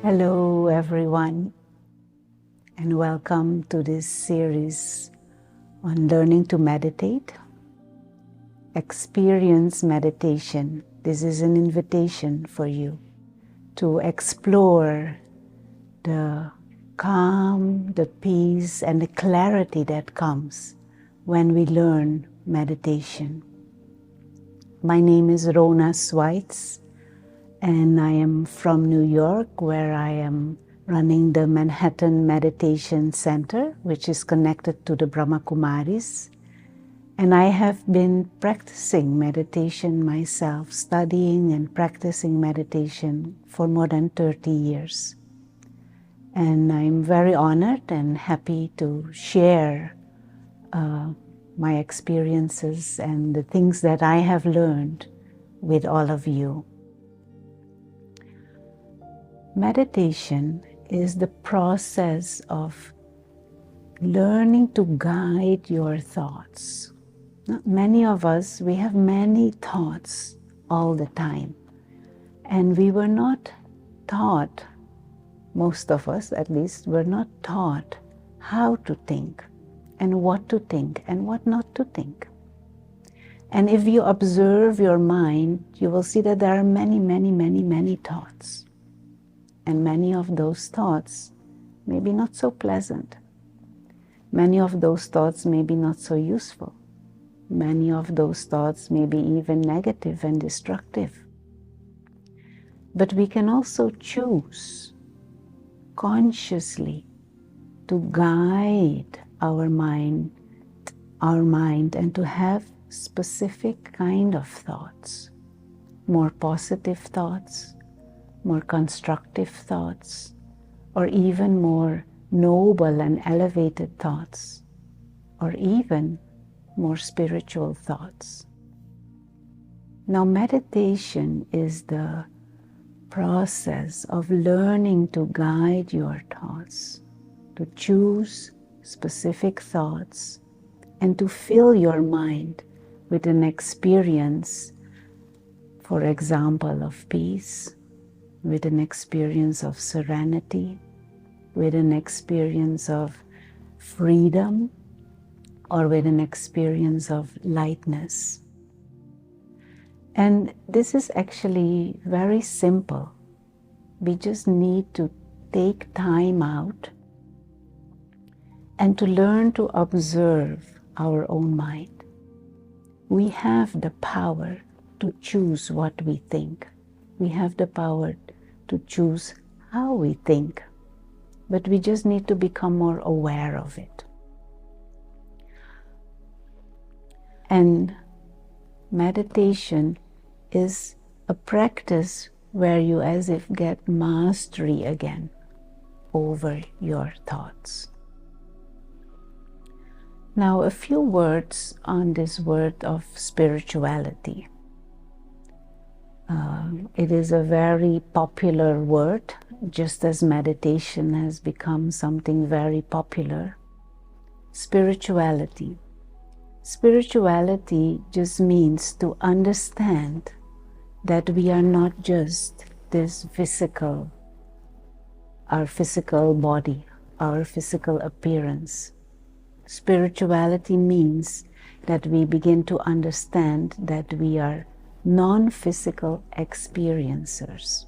Hello everyone, and welcome to this series on learning to meditate. Experience meditation. This is an invitation for you to explore the calm, the peace, and the clarity that comes when we learn meditation. My name is Rona, and I am from New York, where I am running the Manhattan Meditation Center, which is connected to the Brahma Kumaris. And I have been practicing meditation myself, studying and practicing meditation for more than 30 years. And I'm very honored and happy to share my experiences and the things that I have learned with all of you. Meditation is the process of learning to guide your thoughts. Many of us, we have many thoughts all the time, and we were not taught, most of us at least, were not taught how to think and what to think and what not to think. And if you observe your mind, you will see that there are many thoughts. And many of those thoughts may be not so pleasant. Many of those thoughts may be not so useful. Many of those thoughts may be even negative and destructive. But we can also choose consciously to guide our mind and to have specific kind of thoughts, more positive thoughts, more constructive thoughts, or even more noble and elevated thoughts, or even more spiritual thoughts. Now, meditation is the process of learning to guide your thoughts, to choose specific thoughts, and to fill your mind with an experience, for example, of peace, with an experience of serenity, with an experience of freedom, or with an experience of lightness. And this is actually very simple. We just need to take time out and to learn to observe our own mind. We have the power to choose what we think. We have the power to choose how we think, but we just need to become more aware of it. And meditation is a practice where you as if get mastery again over your thoughts. Now, a few words on this word of spirituality. It is a very popular word, just as meditation has become something very popular. Spirituality. Spirituality just means to understand that we are not just this our physical body, our physical appearance. Spirituality means that we begin to understand that we are non-physical experiencers,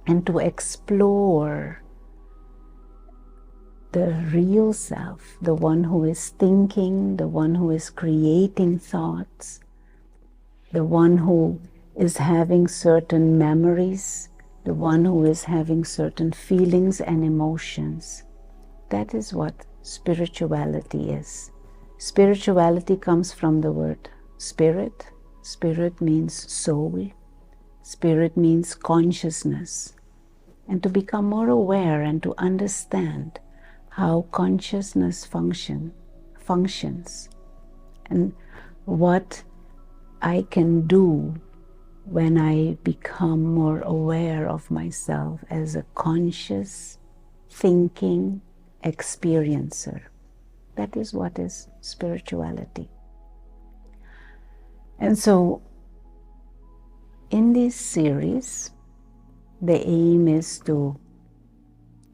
and to explore the real self, the one who is thinking, the one who is creating thoughts, the one who is having certain memories, the one who is having certain feelings and emotions. That is what spirituality is. Spirituality comes from the word spirit. Spirit means soul. Spirit means consciousness. And to become more aware and to understand how consciousness functions and what I can do when I become more aware of myself as a conscious, thinking experiencer. That is what is spirituality. And so, in this series, the aim is to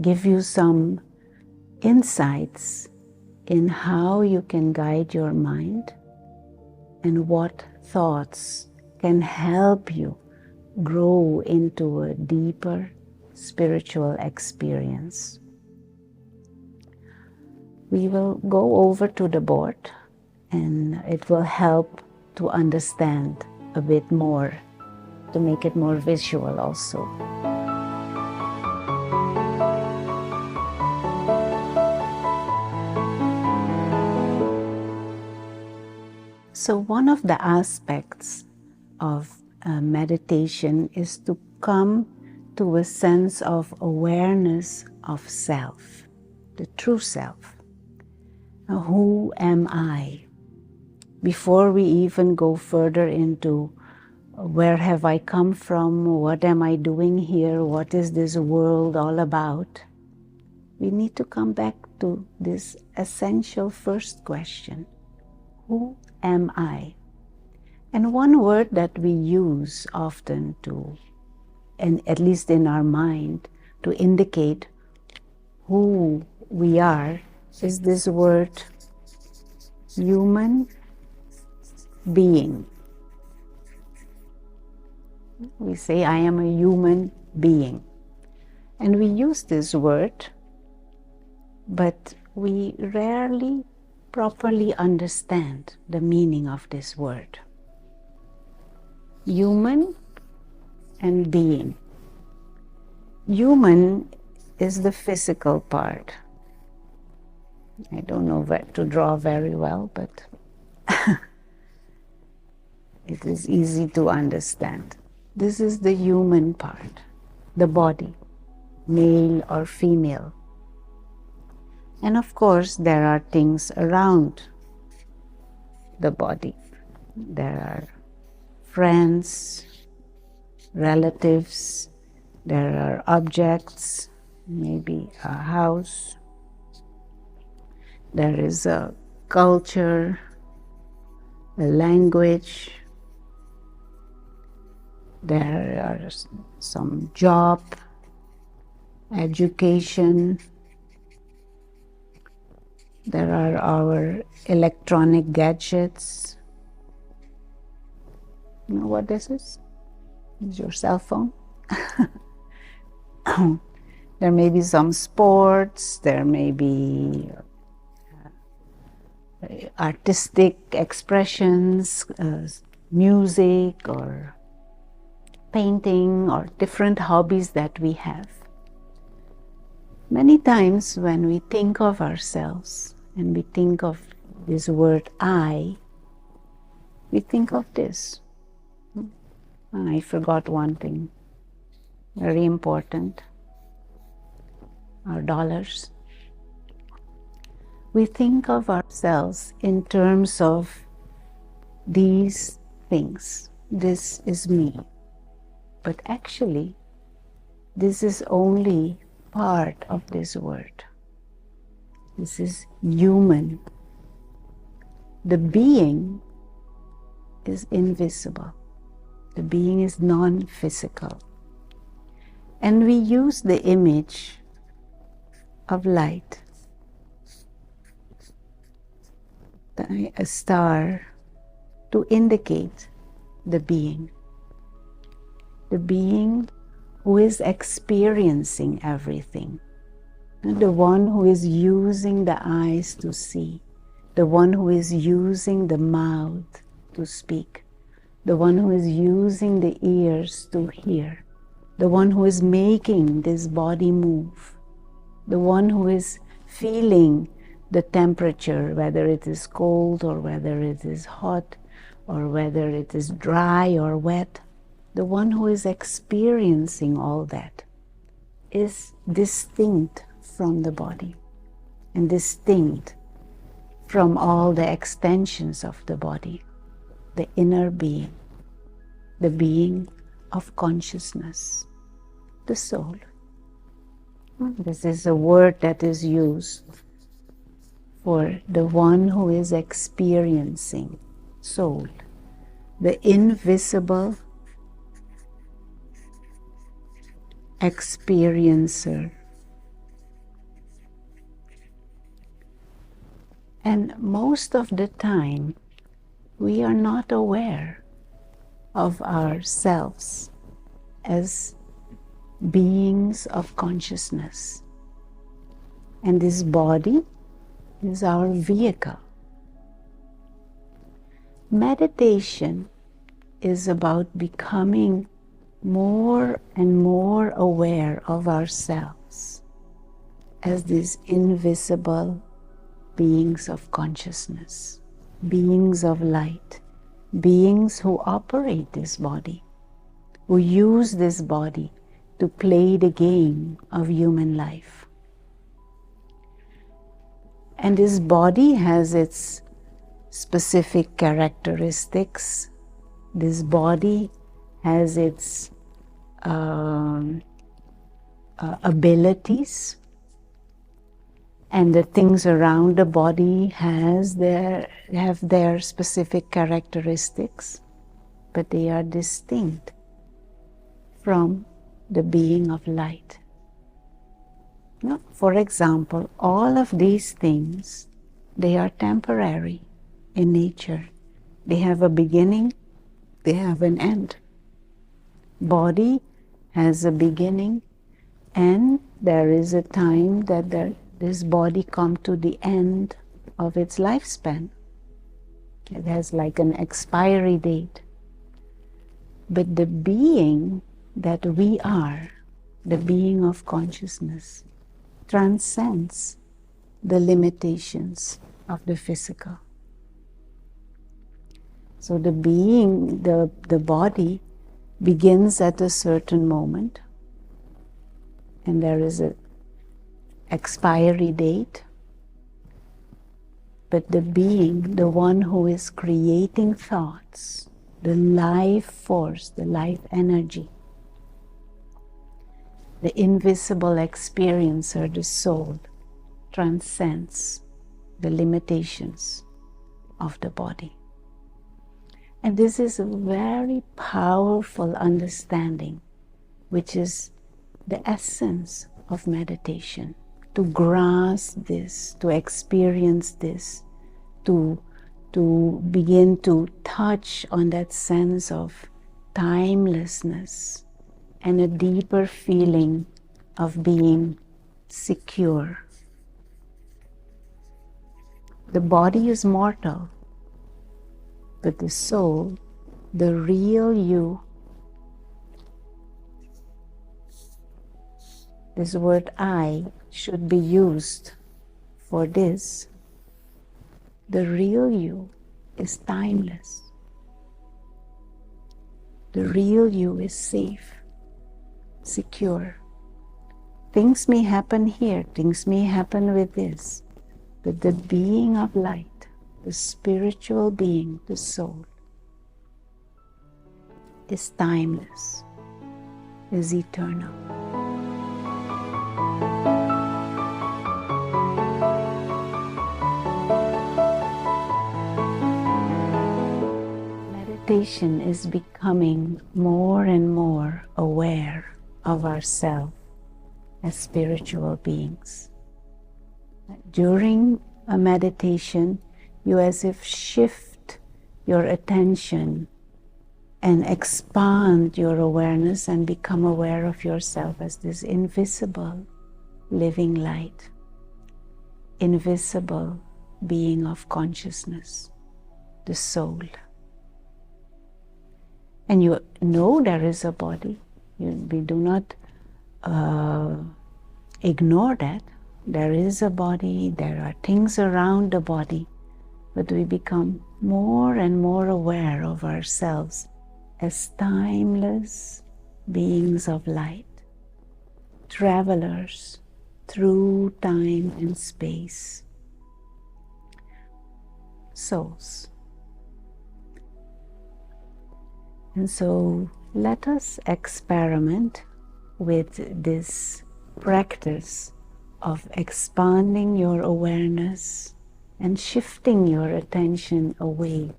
give you some insights in how you can guide your mind and what thoughts can help you grow into a deeper spiritual experience. We will go over to the board and it will help to understand a bit more, to make it more visual also. So one of the aspects of meditation is to come to a sense of awareness of self, the true self. Now, who am I? Before we even go further into where have I come from, what am I doing here, what is this world all about, we need to come back to this essential first question. Who am I? And one word that we use often to, and at least in our mind, to indicate who we are is this word human being. We say, I am a human being. And we use this word, but we rarely properly understand the meaning of this word. Human and being. Human is the physical part. I don't know where to draw very well, but it is easy to understand. This is the human part, the body, male or female. And of course, there are things around the body. There are friends, relatives, there are objects, maybe a house. There is a culture, a language. There are some job, education. There are our electronic gadgets. You know what this is? It's your cell phone. There may be some sports, there may be artistic expressions, music or painting or different hobbies that we have. Many times when we think of ourselves and we think of this word I, we think of this. I forgot one thing, very important, our dollars. We think of ourselves in terms of these things. This is me. But actually, this is only part of this word. This is human. The being is invisible. The being is non-physical. And we use the image of light, a star, to indicate the being. The being who is experiencing everything. The one who is using the eyes to see. The one who is using the mouth to speak. The one who is using the ears to hear. The one who is making this body move. The one who is feeling the temperature, whether it is cold or whether it is hot or whether it is dry or wet. The one who is experiencing all that is distinct from the body and distinct from all the extensions of the body, the inner being, the being of consciousness, the soul. This is a word that is used for the one who is experiencing soul, the invisible experiencer And most of the time, we are not aware of ourselves as beings of consciousness. And this body is our vehicle. Meditation is about becoming more and more aware of ourselves as these invisible beings of consciousness, beings of light, beings who operate this body, who use this body to play the game of human life. And this body has its specific characteristics. This body has its abilities, and the things around the body have their specific characteristics, but they are distinct from the being of light. Now, for example, all of these things, they are temporary in nature. They have a beginning, they have an end. Body has a beginning, and there is a time that this body comes to the end of its lifespan. It has like an expiry date. But the being that we are, the being of consciousness, transcends the limitations of the physical. So the being, the body, begins at a certain moment, and there is an expiry date. But the being, the one who is creating thoughts, the life force, the life energy, the invisible experiencer, the soul, transcends the limitations of the body. And this is a very powerful understanding, which is the essence of meditation. To grasp this, to experience this, to begin to touch on that sense of timelessness and a deeper feeling of being secure. The body is mortal, but the soul, the real you, this word I should be used for this. The real you is timeless. The real you is safe, secure. Things may happen here, things may happen with this, but the being of light, the spiritual being, the soul, is timeless, is eternal. Meditation is becoming more and more aware of ourselves as spiritual beings. During a meditation, you as if shift your attention and expand your awareness and become aware of yourself as this invisible living light, invisible being of consciousness, the soul. And you know there is a body. We do not ignore that. There is a body, there are things around the body, but we become more and more aware of ourselves as timeless beings of light, travelers through time and space, souls. And so let us experiment with this practice of expanding your awareness and shifting your attention away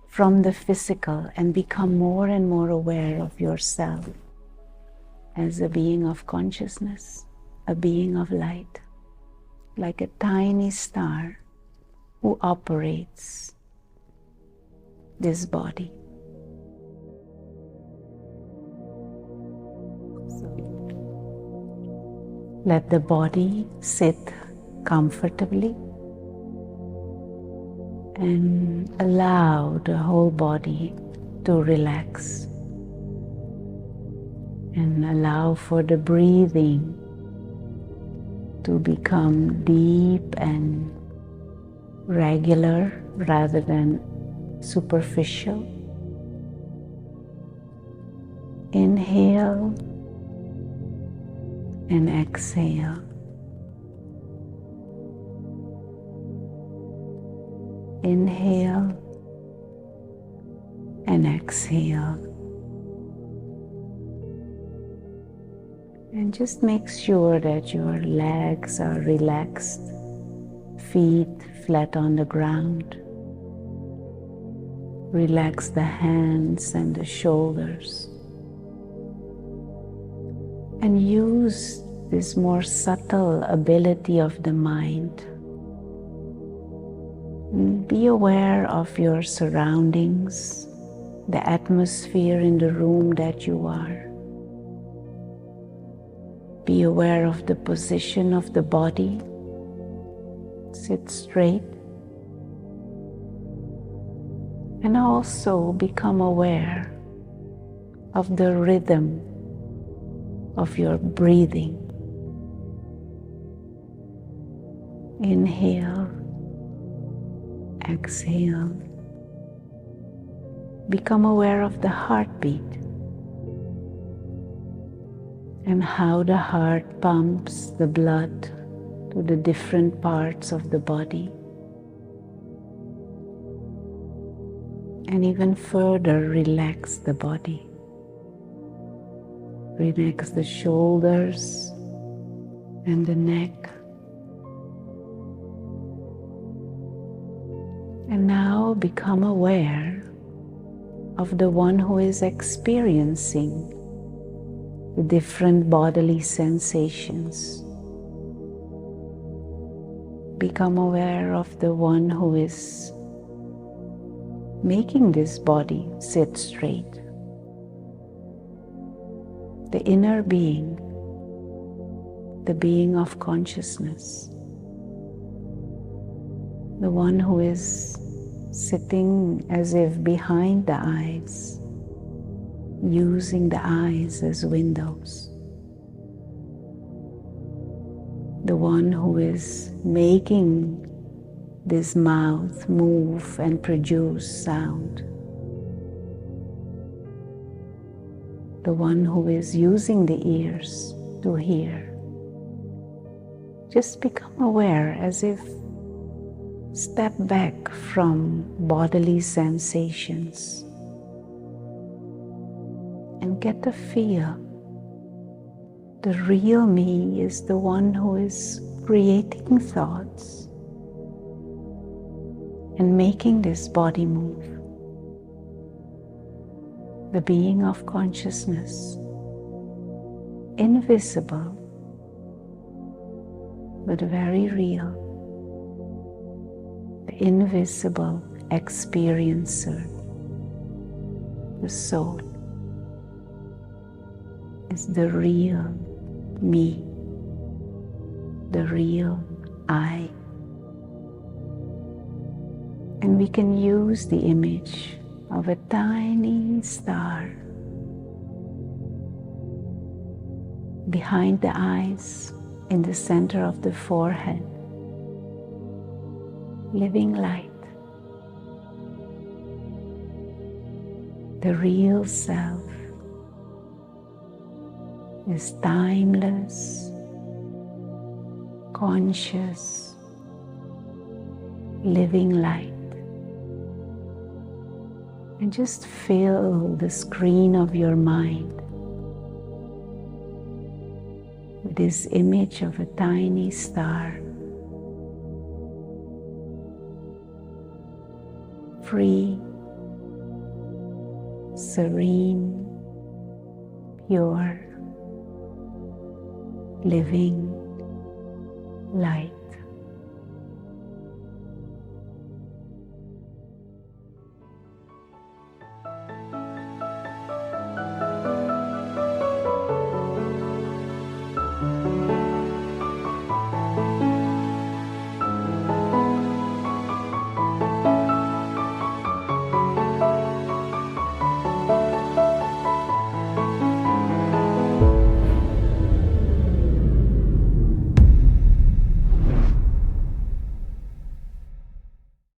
from the physical and become more and more aware of yourself as a being of consciousness, a being of light, like a tiny star who operates this body. So let the body sit comfortably and allow the whole body to relax, and allow for the breathing to become deep and regular rather than superficial. Inhale and exhale. Inhale and exhale. And just make sure that your legs are relaxed, feet flat on the ground. Relax the hands and the shoulders. And use this more subtle ability of the mind. Be aware of your surroundings, the atmosphere in the room that you are. Be aware of the position of the body. Sit straight. And also become aware of the rhythm of your breathing. Inhale, exhale. Become aware of the heartbeat and how the heart pumps the blood to the different parts of the body. And even further, relax the body. Relax the shoulders and the neck. And now become aware of the one who is experiencing the different bodily sensations. Become aware of the one who is making this body sit straight. The inner being, the being of consciousness, the one who is sitting as if behind the eyes, using the eyes as windows. The one who is making this mouth move and produce sound. The one who is using the ears to hear. Just become aware, as if step back from bodily sensations and get a feel. The real me is the one who is creating thoughts and making this body move. The being of consciousness, invisible but very real. The invisible experiencer, the soul, is the real me, the real I. And we can use the image of a tiny star behind the eyes, in the center of the forehead, living light. The real self is timeless, conscious, living light. And just fill the screen of your mind with this image of a tiny star, free, serene, pure, living light.